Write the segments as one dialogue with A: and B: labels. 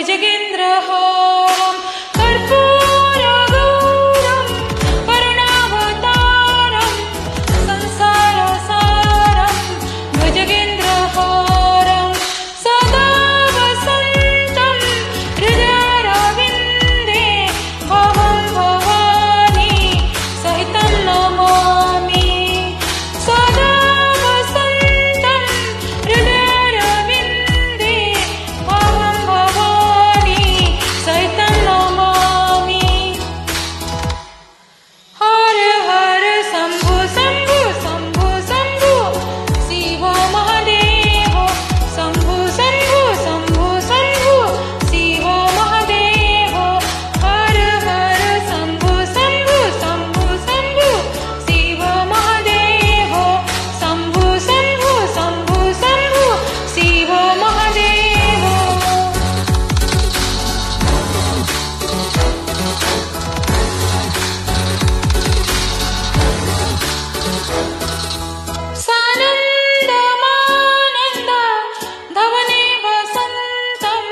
A: भुजगेन्द्रहारं कर्पूरगौरं करुणावतारं संसारसारं भुजगेन्द्रहारं सदा वसन्तं हृदयारविन्दे भवं भवानी सहितं नमामि सदा वसन्तं हृदयारविन्दे भवं भवानी सहितं नमामि हर हर शम्भो शम्भो शम्भो शम्भो शिव महादेव शम्भो शम्भो शम्भो शम्भो शिव महादेव हर हर शम्भो शम्भो शम्भो शम्भो शिव महादेव शम्भो शम्भो शम्भो शम्भो शिव महादेव सानन्दमानन्द धवने वसन्तम्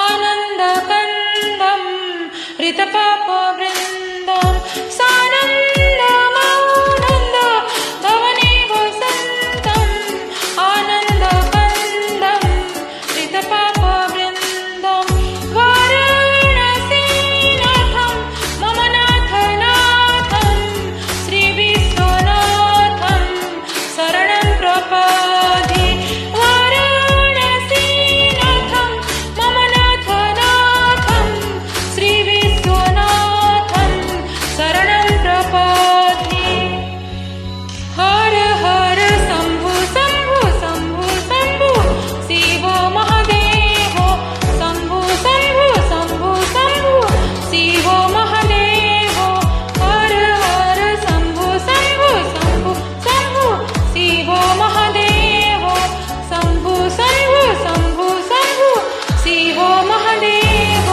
A: आनन्दकन्दं ऋतपापवृन्दं सानन्दमानन्द धवने वसन्तम् आनन्दकन्दं ऋतपापवृन्दं वाराणसीनाथं मम नाथनाथं श्रीविश्वनाथं शरणं प्रपद्ये वाराणसीनाथं मम नाथनाथं श्रीविश्वनाथं शरणं प्रपद्ये हर हर शम्भो शम्भो शम्भो शम्भो शिव महादेव शम्भो शम्भो शम्भो शम्भो शिव महादेव हर हर शम्भो शम्भो शम्भो शम्भो शिव महादेव शम्भो शम्भो शम्भो शम्भो शिव महादेव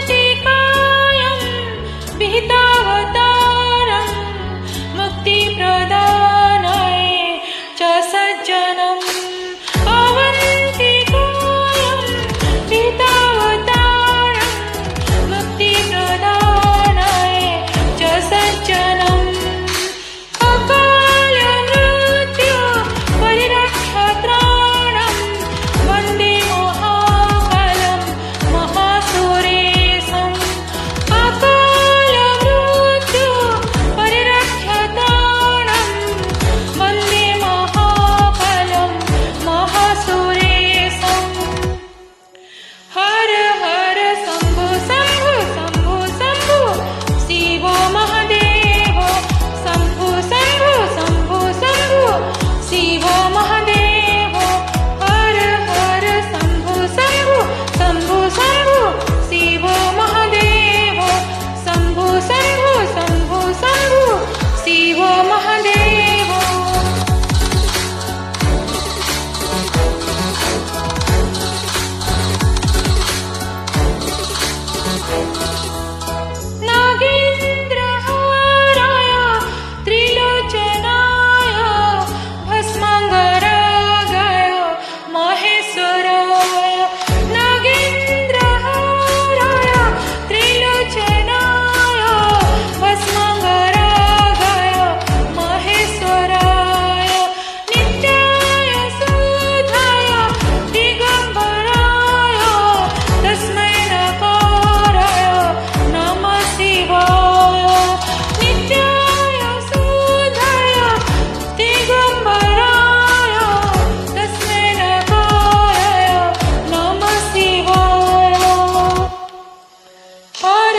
A: अवन्तिकायं विहितावतारं मुक्तिप्रदानाय च सज्जनम् अवन्तिकायं विहितावतारं मुक्तिप्रदानाय च सज्जनम् अकालमृत्यु परिरक्षत्राणं वन्दे महाकालं महासुरेशम् अकालमृत्यु परिरक्षत्राणं वन्दे महाकालं महासुरेशम् हर हर शम्भो शम्भो शम्भो शम्भो शिव महादेव शम्भो शम्भो शम्भो शम्भो शिव महादेव हर हर शम्भो शम्भो शम्भो शम्भो शिव महादेव शम्भो शम्भो शम्भो शम्भो शिव महादेव नागेन्द्रहाराय त्रिलोचनाय भस्माङ्गरागाय महेश्वराय नागेन्द्रहाराय त्रिलोचनाय भस्माङ्गरागाय महेश्वराय नित्याय शुद्धाय दिगम्बराय तस्मै नकाराय नमः शिवाय नित्याय शुद्धाय दिगम्बराय तस्मै नकाराय नमः शिवाय हर